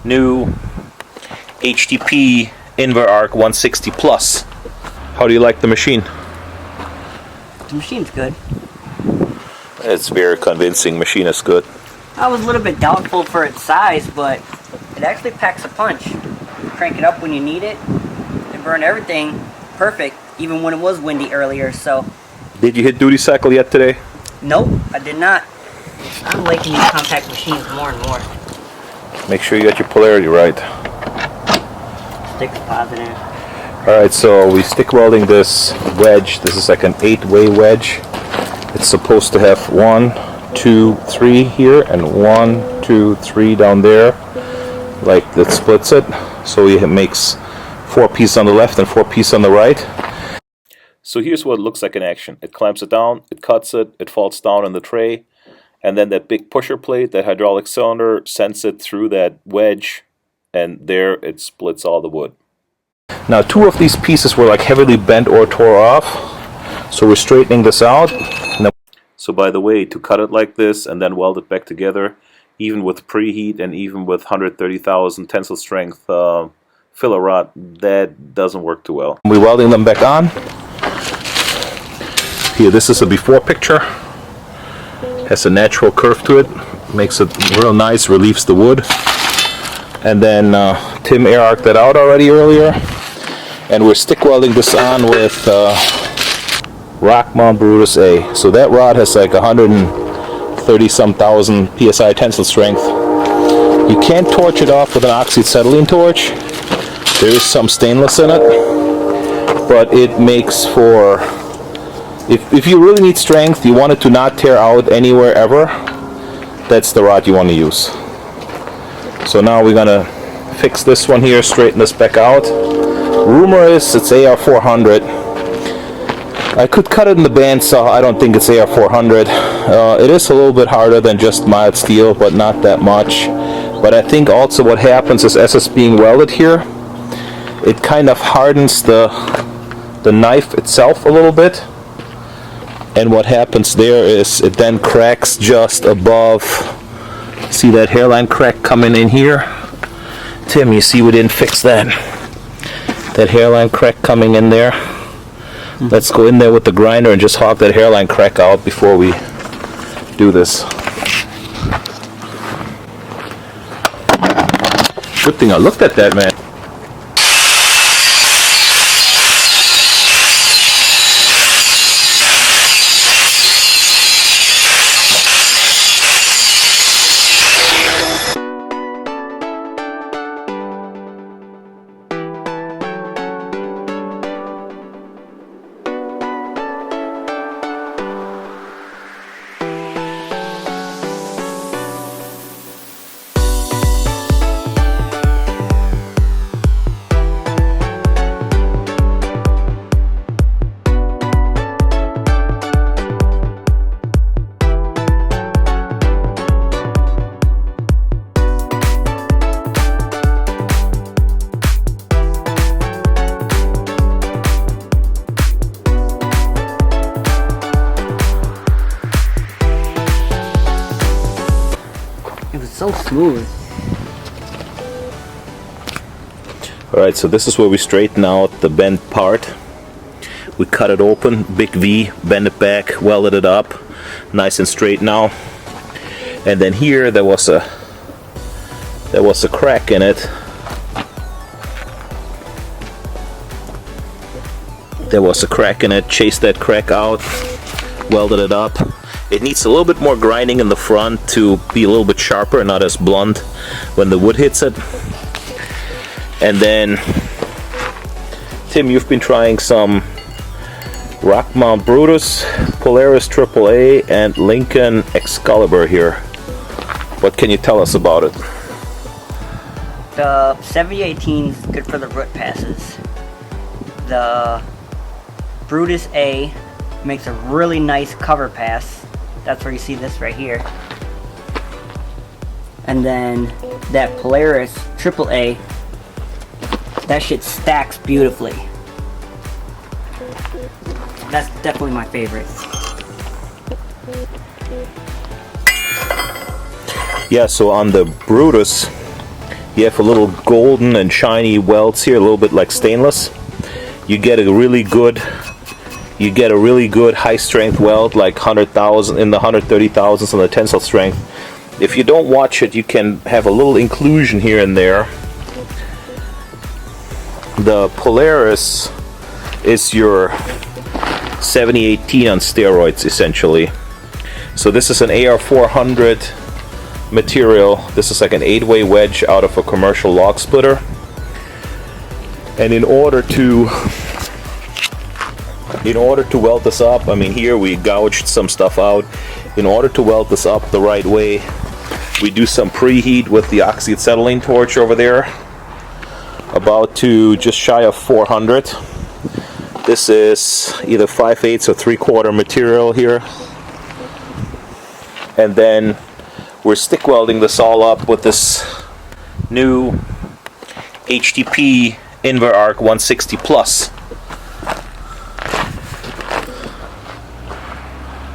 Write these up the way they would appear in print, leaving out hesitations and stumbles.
new HTP Inverarc 160 Plus. How do you like the machine? The machine's good. It's very convincing. Machine is good. I was a little bit doubtful for its size, but it actually packs a punch. You crank it up when you need it. It burned everything perfect, even when it was windy earlier. So. Did you hit duty cycle yet today? Nope, I did not. I'm liking these compact machines more and more. Make sure you got your polarity right. Stick's positive. Alright, so we stick welding this wedge. This is like an 8-way wedge. It's supposed to have 1, 2, 3 here and 1, 2, 3 down there. Like that splits it. So it makes 4 pieces on the left and 4 pieces on the right. So here's what it looks like in action. It clamps it down, it cuts it, it falls down in the tray, and then that big pusher plate, that hydraulic cylinder, sends it through that wedge, and there it splits all the wood. Now 2 of these pieces were like heavily bent or tore off, so we're straightening this out. So by the way, to cut it like this and then weld it back together, even with preheat and even with 130,000 tensile strength filler rod, that doesn't work too well. We're welding them back on. Here, this is a before picture. Has a natural curve to it, makes it real nice, relieves the wood. And then Tim air arced that out already earlier, and we're stick welding this on with Rock Mount Brutus A. So that rod has like 130-some thousand psi tensile strength. You can't torch it off with an oxyacetylene torch. There is some stainless in it, but it makes for, if you really need strength, you want it to not tear out anywhere ever, that's the rod you want to use. So now we're gonna fix this one here, straighten this back out. Rumor is it's AR400. I could cut it in the bandsaw. I don't think it's AR400. It is a little bit harder than just mild steel, but not that much. But I think also what happens is, as it's being welded here, it kind of hardens the knife itself a little bit. And what happens there is it then cracks just above. See that hairline crack coming in here? Tim, you see we didn't fix that. That hairline crack coming in there. Let's go in there with the grinder and just hog that hairline crack out before we do this. Good thing I looked at that, man. So smooth. Alright, so this is where we straighten out the bent part. We cut it open, big V, bend it back, welded it up, nice and straight now. And then here there was a crack in it. There was a crack in it, chased that crack out, welded it up. It needs a little bit more grinding in the front to be a little bit sharper and not as blunt when the wood hits it. And then, Tim, you've been trying some Rock Mount Brutus, Polaris AAA, and Lincoln Excalibur here. What can you tell us about it? The 7018 is good for the root passes. The Brutus A makes a really nice cover pass. That's where you see this right here. And then that Polaris AAA, that shit stacks beautifully. That's definitely my favorite. Yeah, so on the Brutus, you have a little golden and shiny welds here, a little bit like stainless. You get a really good high strength weld, like 100,000 in the 130,000s on the tensile strength. If you don't watch it, you can have a little inclusion here and there. The Polaris is your 7018 on steroids, essentially. So this is an AR400 material. This is like an 8-way wedge out of a commercial log splitter. And in order to weld this up, I mean, here we gouged some stuff out. In order to weld this up the right way, we do some preheat with the oxyacetylene torch over there, about to just shy of 400. This is either 5/8 or 3/4 material here. And then we're stick welding this all up with this new HTP Inverarc 160 Plus.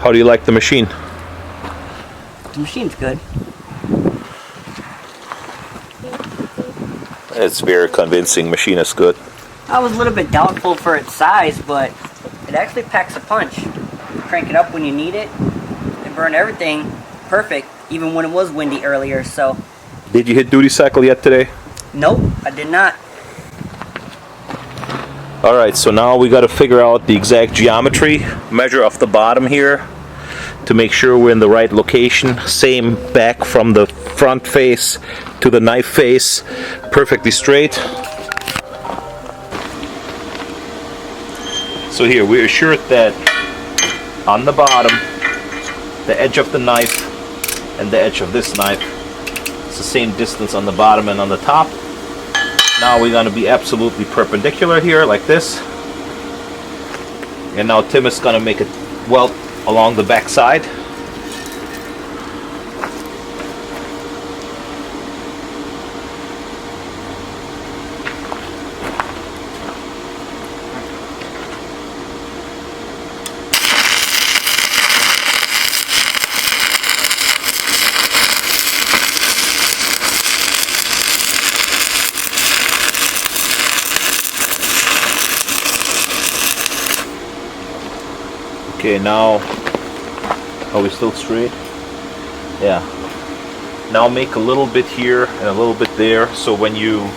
How do you like the machine? The machine's good. It's very convincing. Machine is good. I was a little bit doubtful for its size, but it actually packs a punch. You crank it up when you need it. It burned everything perfect, even when it was windy earlier, so. Did you hit duty cycle yet today? Nope, I did not. Alright, so now we got to figure out the exact geometry, measure off the bottom here to make sure we're in the right location. Same back from the front face to the knife face, perfectly straight. So here we are sure that on the bottom, the edge of the knife and the edge of this knife, it's the same distance on the bottom and on the top. Now we're going to be absolutely perpendicular here, like this. And now Tim is going to make a weld along the back side. Okay, now, are we still straight? Yeah. Now make a little bit here and a little bit there, so when you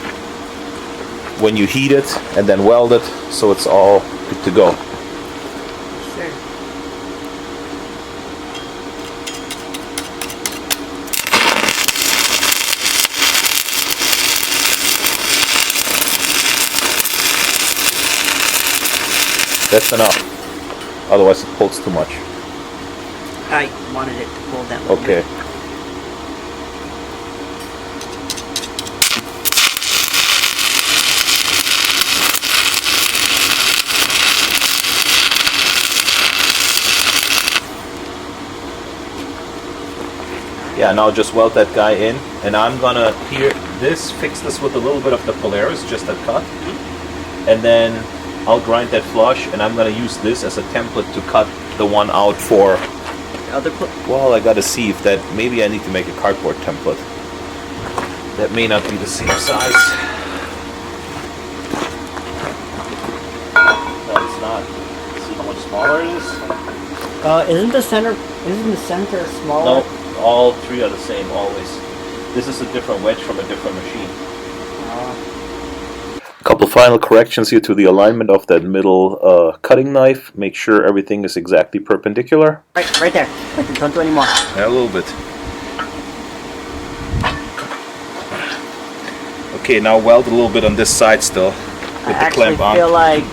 heat it and then weld it, so it's all good to go. Sure. That's enough. Otherwise it pulls too much. I wanted it to pull that little Okay. bit. Yeah, now just weld that guy in, and I'm gonna fix this with a little bit of the Polaris, just a cut, and then I'll grind that flush, and I'm gonna use this as a template to cut the one out for. The other Well, I gotta see if that, maybe I need to make a cardboard template. That may not be the same size. No, it's not. See how much smaller it is? isn't the center smaller? No, all three are the same always. This is a different wedge from a different machine. Couple of final corrections here to the alignment of that middle cutting knife. Make sure everything is exactly perpendicular. Right there. Don't do any more. Yeah, a little bit. Okay, now weld a little bit on this side still with the clamp on. I feel like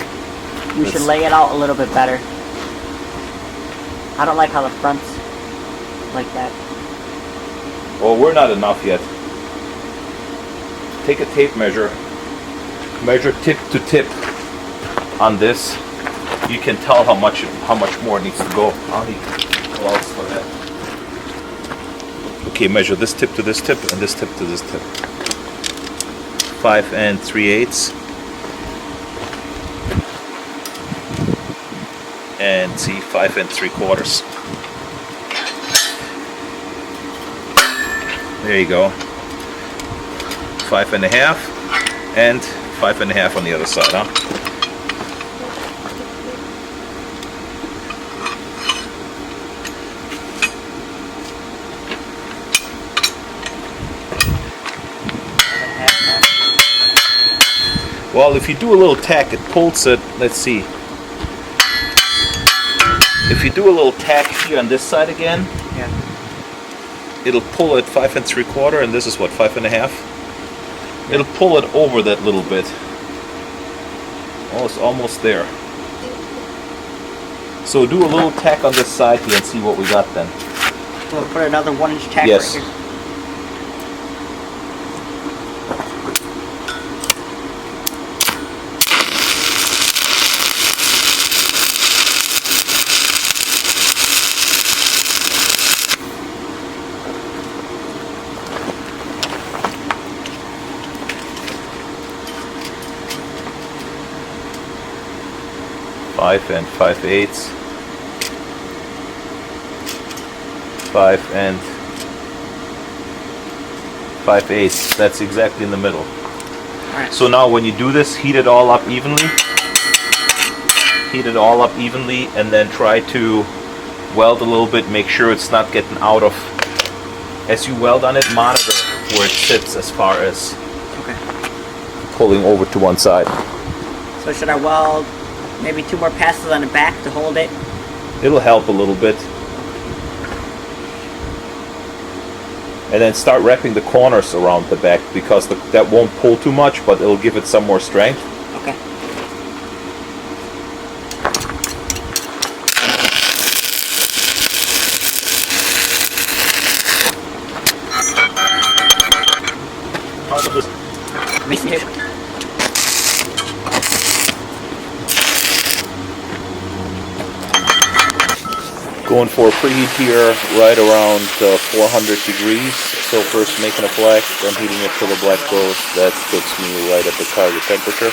you should lay it out a little bit better. I don't like how the front's like that. Well, we're not enough yet. Take a tape measure. Measure tip to tip on this. You can tell how much more needs to go. I'll need gloves for that. Okay, measure this tip to this tip and this tip to this tip. 5 3/8. And see, 5 3/4. There you go. 5.5 and 5.5 on the other side, huh? Well, if you do a little tack, it pulls it. Let's see. If you do a little tack here on this side again, Yeah. it'll pull it 5 3/4, and this is what, 5.5. It'll pull it over that little bit. Oh, it's almost there. So do a little tack on this side here and see what we got then. So we'll put another 1-inch tack Yes. right here. Five and 5/8. 5 and 5/8. That's exactly in the middle. Alright. So now when you do this, heat it all up evenly. Heat it all up evenly, and then try to weld a little bit. Make sure it's not getting out of. As you weld on it, monitor where it sits as far as Okay. pulling over to one side. So should I weld maybe 2 more passes on the back to hold it? It'll help a little bit. And then start wrapping the corners around the back, because that won't pull too much, but it'll give it some more strength. Okay. Mason tape. Going for a preheat here right around 400 degrees. So first making a black, then heating it till the black goes. That puts me right at the target temperature.